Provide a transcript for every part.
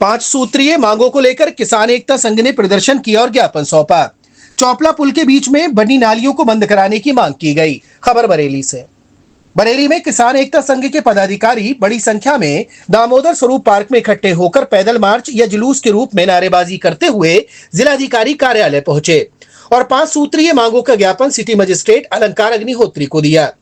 पांच सूत्रीय मांगों को लेकर किसान एकता संघ ने प्रदर्शन किया और ज्ञापन सौंपा। चौपला पुल के बीच में बनी नालियों को बंद कराने की मांग की गई। खबर बरेली से। बरेली में किसान एकता संघ के पदाधिकारी बड़ी संख्या में दामोदर स्वरूप पार्क में इकट्ठे होकर पैदल मार्च या जुलूस के रूप में नारेबाजी करते हुए जिलाधिकारी कार्यालय पहुंचे और पांच सूत्रीय मांगों का ज्ञापन सिटी मजिस्ट्रेट अलंकार अग्निहोत्री को दिया।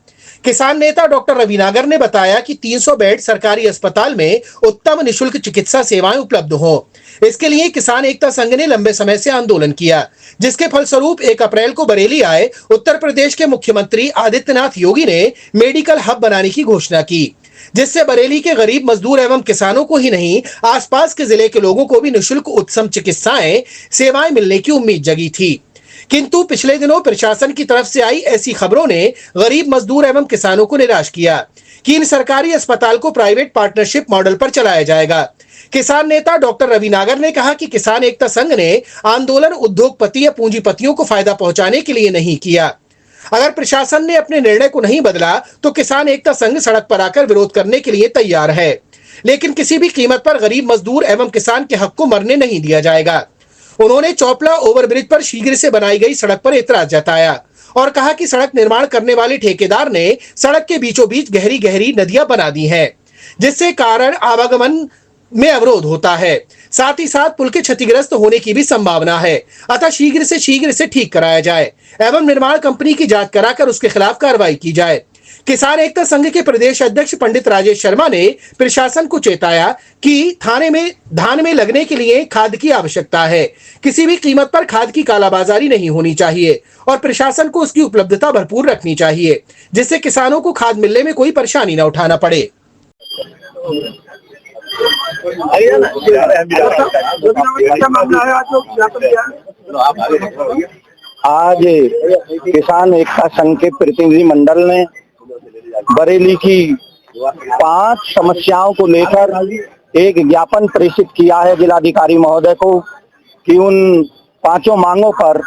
किसान नेता डॉक्टर रवि नागर ने बताया कि 300 बेड सरकारी अस्पताल में उत्तम निशुल्क चिकित्सा सेवाएं उपलब्ध हों। इसके लिए किसान एकता संघ ने लंबे समय से आंदोलन किया, जिसके फलस्वरूप 1 अप्रैल को बरेली आए उत्तर प्रदेश के मुख्यमंत्री आदित्यनाथ योगी ने मेडिकल हब बनाने की घोषणा की, जिससे बरेली के गरीब मजदूर एवं किसानों को ही नहीं, आसपास के जिले के लोगों को भी निःशुल्क उत्तम चिकित्साएं सेवाएं मिलने की उम्मीद जगी थी। किंतु पिछले दिनों प्रशासन की तरफ से आई ऐसी खबरों ने गरीब मजदूर एवं किसानों को निराश किया कि इन सरकारी अस्पताल को प्राइवेट पार्टनरशिप मॉडल पर चलाया जाएगा। किसान नेता डॉक्टर रवि नागर ने कहा कि किसान एकता संघ ने आंदोलन उद्योगपति या पूंजीपतियों को फायदा पहुंचाने के लिए नहीं किया। अगर प्रशासन ने अपने निर्णय को नहीं बदला तो किसान एकता संघ सड़क पर आकर विरोध करने के लिए तैयार है, लेकिन किसी भी कीमत पर गरीब मजदूर एवं किसान के हक को मरने नहीं दिया जाएगा। उन्होंने चौपला ओवरब्रिज पर शीघ्र से बनाई गई सड़क पर एतराज जताया और कहा कि सड़क निर्माण करने वाले ठेकेदार ने सड़क के बीचों बीच गहरी गहरी नदियां बना दी हैं, जिससे कारण आवागमन में अवरोध होता है। साथ ही साथ पुल के क्षतिग्रस्त होने की भी संभावना है, अतः शीघ्र से ठीक कराया जाए एवं निर्माण कंपनी की जांच कराकर उसके खिलाफ कार्रवाई की जाए। किसान एकता संघ के प्रदेश अध्यक्ष पंडित राजेश शर्मा ने प्रशासन को चेताया कि धान में लगने के लिए खाद की आवश्यकता है। किसी भी कीमत पर खाद की कालाबाजारी नहीं होनी चाहिए और प्रशासन को उसकी उपलब्धता भरपूर रखनी चाहिए, जिससे किसानों को खाद मिलने में कोई परेशानी न उठाना पड़े। आज किसान एकता संघ के प्रतिनिधि मंडल ने बरेली की 5 समस्याओं को लेकर एक ज्ञापन प्रेषित किया है जिलाधिकारी महोदय को कि उन 5 मांगों पर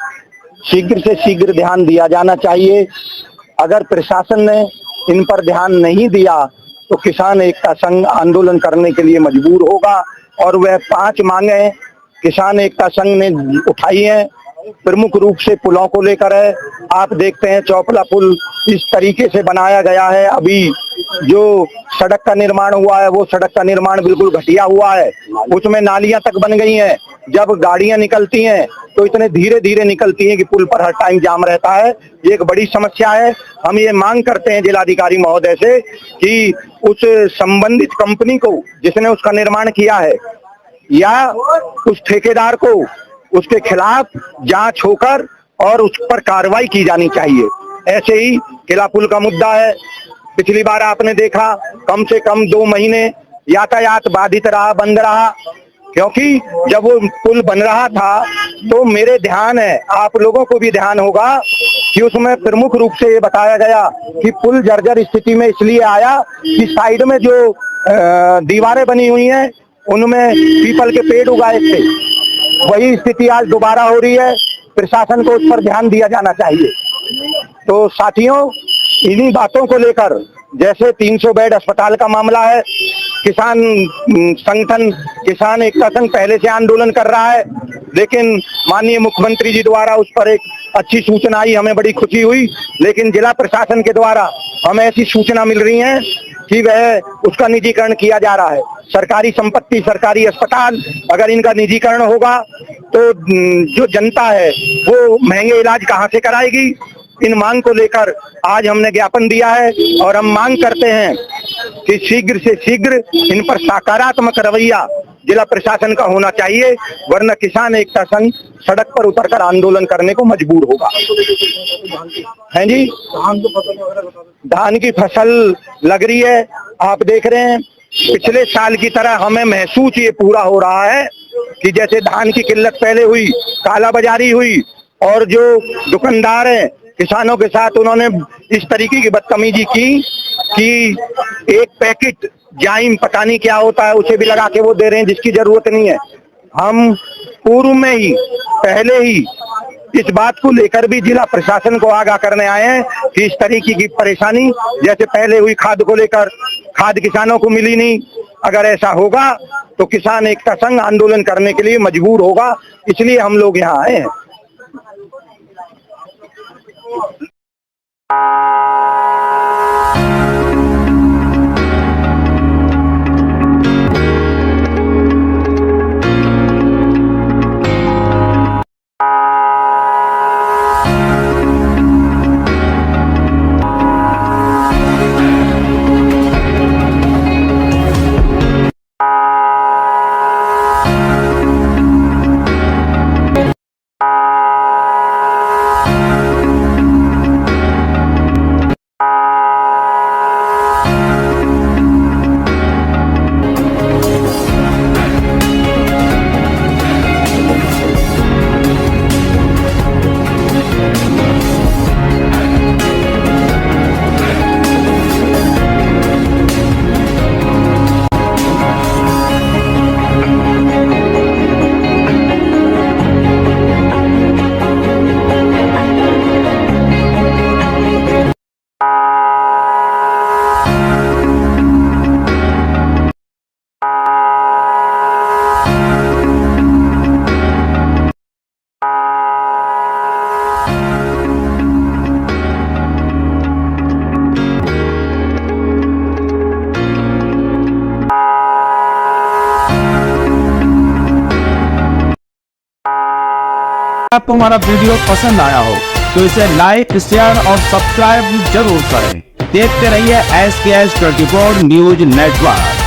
शीघ्र से शीघ्र ध्यान दिया जाना चाहिए। अगर प्रशासन ने इन पर ध्यान नहीं दिया तो किसान एकता संघ आंदोलन करने के लिए मजबूर होगा और वह 5 मांगे किसान एकता संघ ने उठाई हैं। प्रमुख रूप से पुलों को लेकर है। आप देखते हैं चौपला पुल इस तरीके से बनाया गया है, अभी जो सड़क का निर्माण हुआ है वो सड़क का निर्माण बिल्कुल घटिया हुआ है, उसमें नालियां तक बन गई हैं। जब गाड़ियां निकलती हैं तो इतने धीरे धीरे निकलती हैं कि पुल पर हर टाइम जाम रहता है। ये एक बड़ी समस्या है। हम ये मांग करते हैं जिलाधिकारी महोदय से कि उस संबंधित कंपनी को जिसने उसका निर्माण किया है या उस ठेकेदार को उसके खिलाफ जांच होकर और उस पर कार्रवाई की जानी चाहिए। ऐसे ही किला पुल का मुद्दा है। पिछली बार आपने देखा कम से कम 2 महीने यातायात बाधित रहा, बंद रहा, क्योंकि जब वो पुल बन रहा था तो मेरे ध्यान है, आप लोगों को भी ध्यान होगा कि उसमें प्रमुख रूप से ये बताया गया कि पुल जर्जर स्थिति में इसलिए आया कि साइड में जो दीवारें बनी हुई हैं उनमें पीपल के पेड़ उगाए थे। वही स्थिति आज दोबारा हो रही है। प्रशासन को उस पर ध्यान दिया जाना चाहिए। तो साथियों, इन्हीं बातों को लेकर, जैसे 300 बेड अस्पताल का मामला है, किसान संगठन किसान एकता संघ पहले से आंदोलन कर रहा है, लेकिन माननीय मुख्यमंत्री जी द्वारा उस पर एक अच्छी सूचना आई, हमें बड़ी खुशी हुई। लेकिन जिला प्रशासन के द्वारा हमें ऐसी सूचना मिल रही है कि वह उसका निजीकरण किया जा रहा है। सरकारी संपत्ति, सरकारी अस्पताल, अगर इनका निजीकरण होगा तो जो जनता है वो महंगे इलाज कहां से कराएगी। इन मांग को लेकर आज हमने ज्ञापन दिया है और हम मांग करते हैं कि शीघ्र से शीघ्र इन पर सकारात्मक रवैया जिला प्रशासन का होना चाहिए, वरना किसान एकता संघ सड़क पर उतरकर आंदोलन करने को मजबूर होगा। हैं जी, धान की फसल लग रही है। आप देख रहे हैं पिछले साल की तरह हमें महसूस ये पूरा हो रहा है कि जैसे धान की किल्लत पहले हुई, कालाबाजारी हुई और जो दुकानदार हैं किसानों के साथ उन्होंने इस तरीके की बदतमीजी की कि एक पैकेट जाइम पता नहीं क्या होता है उसे भी लगा के वो दे रहे हैं जिसकी जरूरत नहीं है। हम पूर्व में ही पहले ही इस बात को लेकर भी जिला प्रशासन को आगाह करने आए हैं कि इस तरीके की परेशानी, जैसे पहले हुई खाद को लेकर, खाद किसानों को मिली नहीं, अगर ऐसा होगा तो किसान एकता संघ आंदोलन करने के लिए मजबूर होगा, इसलिए हम लोग यहाँ आए हैं। आपको हमारा वीडियो पसंद आया हो तो इसे लाइक, शेयर और सब्सक्राइब जरूर करें। देखते रहिए SKS 24 न्यूज नेटवर्क।